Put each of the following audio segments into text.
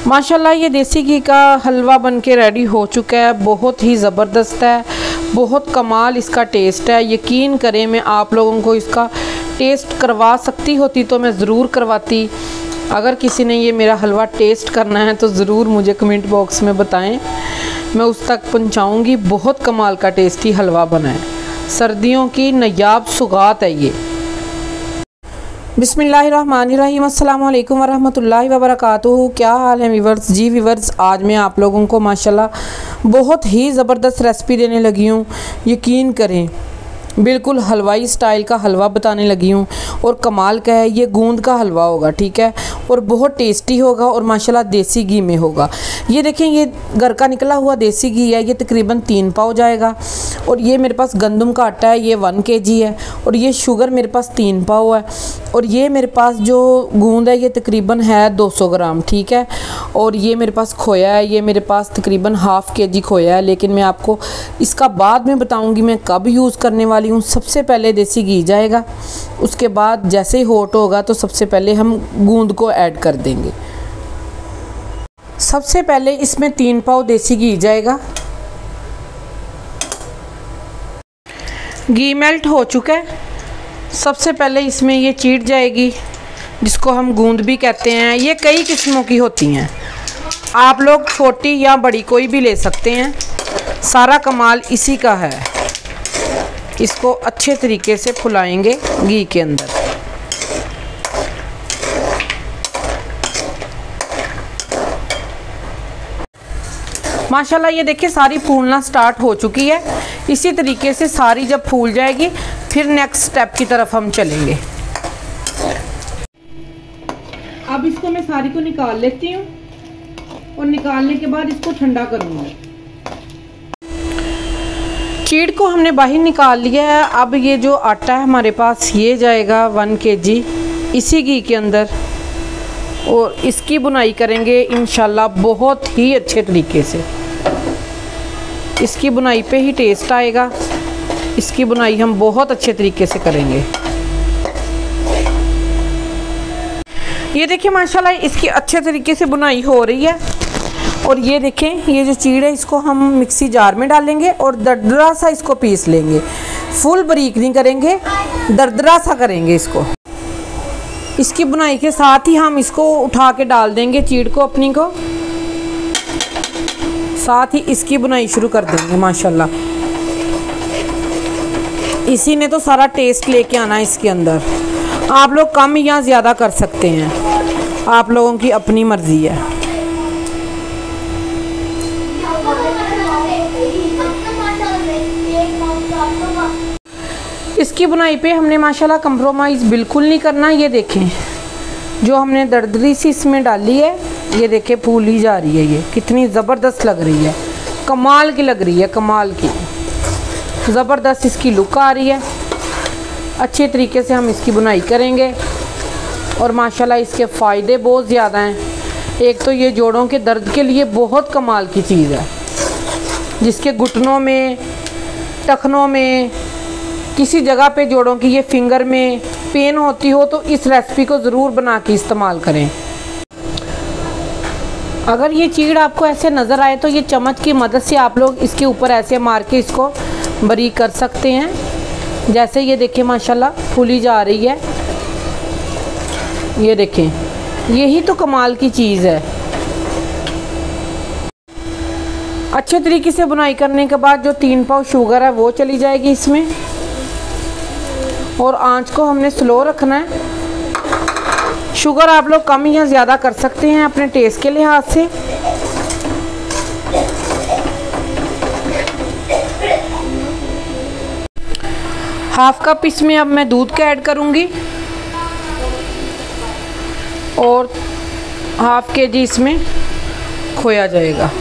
माशाल्लाह ये देसी घी का हलवा बनके रेडी हो चुका है। बहुत ही ज़बरदस्त है, बहुत कमाल इसका टेस्ट है। यकीन करें, मैं आप लोगों को इसका टेस्ट करवा सकती होती तो मैं ज़रूर करवाती। अगर किसी ने ये मेरा हलवा टेस्ट करना है तो ज़रूर मुझे कमेंट बॉक्स में बताएं, मैं उस तक पहुंचाऊंगी। बहुत कमाल का टेस्टी हलवा बना है, सर्दियों की नायाब सौगात है ये। बिस्मिल्लाहिर्रहमानिर्रहीम, अस्सलामु अलैकुम वरहमतुल्लाहि वबरकातुहू। क्या हाल है वीवर्स? जी वीवर्स, आज मैं आप लोगों को माशाल्लाह बहुत ही ज़बरदस्त रेसिपी देने लगी हूँ। यकीन करें, बिल्कुल हलवाई स्टाइल का हलवा बताने लगी हूँ। और कमाल का है, ये गूंद का हलवा होगा, ठीक है, और बहुत टेस्टी होगा और माशाल्लाह देसी घी में होगा। ये देखें, ये घर का निकला हुआ देसी घी है, ये तकरीबन 3 पाव जाएगा। और ये मेरे पास गंदम का आटा है, ये 1 kg है। और ये शुगर मेरे पास 3 पाव है। और ये मेरे पास जो गूंद है ये तकरीबन है 200 ग्राम, ठीक है। और ये मेरे पास खोया है, ये मेरे पास तकरीबन ½ kg खोया है, लेकिन मैं आपको इसका बाद में बताऊंगी मैं कब यूज़ करने वाली हूँ। सबसे पहले देसी घी जाएगा, उसके बाद जैसे ही हॉट होगा तो सबसे पहले हम गूंद को ऐड कर देंगे। सबसे पहले इसमें 3 पाव देसी घी जाएगा। घी मेल्ट हो चुका है। सबसे पहले इसमें ये चीट जाएगी, जिसको हम गूंद भी कहते हैं। ये कई किस्मों की होती हैं, आप लोग छोटी या बड़ी कोई भी ले सकते हैं। सारा कमाल इसी का है। इसको अच्छे तरीके से फुलाएंगे घी के अंदर। माशाल्लाह ये देखिए सारी फूलना स्टार्ट हो चुकी है। इसी तरीके से सारी जब फूल जाएगी फिर नेक्स्ट स्टेप की तरफ हम चलेंगे। अब इसको मैं सारी को निकाल लेती हूँ और निकालने के बाद इसको ठंडा करूँगी। चीड़ को हमने बाहर निकाल लिया है। अब ये जो आटा है हमारे पास ये जाएगा 1 kg इसी घी के अंदर, और इसकी बुनाई करेंगे इंशाल्लाह बहुत ही अच्छे तरीके से। इसकी बुनाई पे ही टेस्ट आएगा। इसकी बुनाई हम बहुत अच्छे तरीके से करेंगे। ये देखिए माशाल्लाह इसकी अच्छे तरीके से बुनाई हो रही है। और ये देखें, ये जो चीड़ है इसको हम मिक्सी जार में डालेंगे और दरदरा सा इसको पीस लेंगे। फुल बारीक नहीं करेंगे, दरदरा सा करेंगे इसको। इसकी बुनाई के साथ ही हम इसको उठा के डाल देंगे चीड़ को अपनी को, साथ ही इसकी बुनाई शुरू कर देंगे। माशाल्लाह इसी ने तो सारा टेस्ट लेके आना है इसके अंदर। आप लोग कम या ज़्यादा कर सकते हैं, आप लोगों की अपनी मर्ज़ी है। इसकी बुनाई पे हमने माशाल्लाह कंप्रोमाइज़ बिल्कुल नहीं करना। ये देखें, जो हमने दरदरी सी इसमें डाली है, ये देखें फूली जा रही है। ये कितनी ज़बरदस्त लग रही है, कमाल की लग रही है, कमाल की ज़बरदस्त इसकी लुक आ रही है। अच्छे तरीके से हम इसकी बुनाई करेंगे और माशाल्लाह इसके फ़ायदे बहुत ज़्यादा हैं। एक तो ये जोड़ों के दर्द के लिए बहुत कमाल की चीज़ है। जिसके घुटनों में, टखनों में, किसी जगह पे जोड़ों की, ये फिंगर में पेन होती हो तो इस रेसिपी को ज़रूर बना के इस्तेमाल करें। अगर ये चीड़ आपको ऐसे नज़र आए तो ये चम्मच की मदद से आप लोग इसके ऊपर ऐसे मार के इसको बारीक कर सकते हैं। जैसे ये देखें माशाल्लाह फूली जा रही है। ये देखें, यही तो कमाल की चीज़ है। अच्छे तरीके से बुनाई करने के बाद जो 3 पाव शुगर है वो चली जाएगी इसमें। और आंच को हमने स्लो रखना है। शुगर आप लोग कम या ज़्यादा कर सकते हैं अपने टेस्ट के लिहाज से। ½ कप इसमें अब मैं दूध का ऐड करूंगी और ½ kg इसमें खोया जाएगा।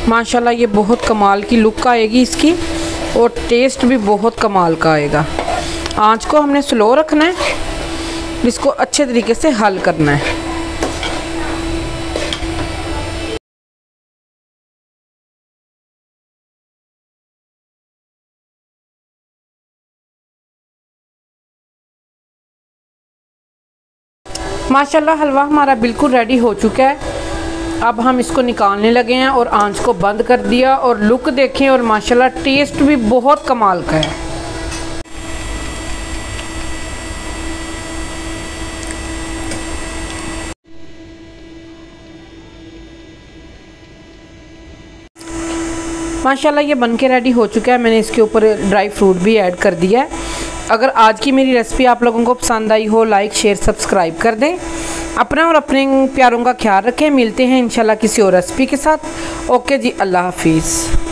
माशाल्लाह ये बहुत कमाल की लुक आएगी इसकी और टेस्ट भी बहुत कमाल का आएगा। आंच को हमने स्लो रखना है, इसको अच्छे तरीके से हल करना है। माशाल्लाह हलवा हमारा बिल्कुल रेडी हो चुका है। अब हम इसको निकालने लगे हैं और आंच को बंद कर दिया और लुक देखें और माशाल्लाह टेस्ट भी बहुत कमाल का है। माशाल्लाह ये बनके रेडी हो चुका है। मैंने इसके ऊपर ड्राई फ्रूट भी ऐड कर दिया है। अगर आज की मेरी रेसिपी आप लोगों को पसंद आई हो, लाइक शेयर सब्सक्राइब कर दें। अपना और अपने प्यारों का ख्याल रखें। मिलते हैं इंशाल्लाह किसी और रेसिपी के साथ। ओके जी, अल्लाह हाफिज़।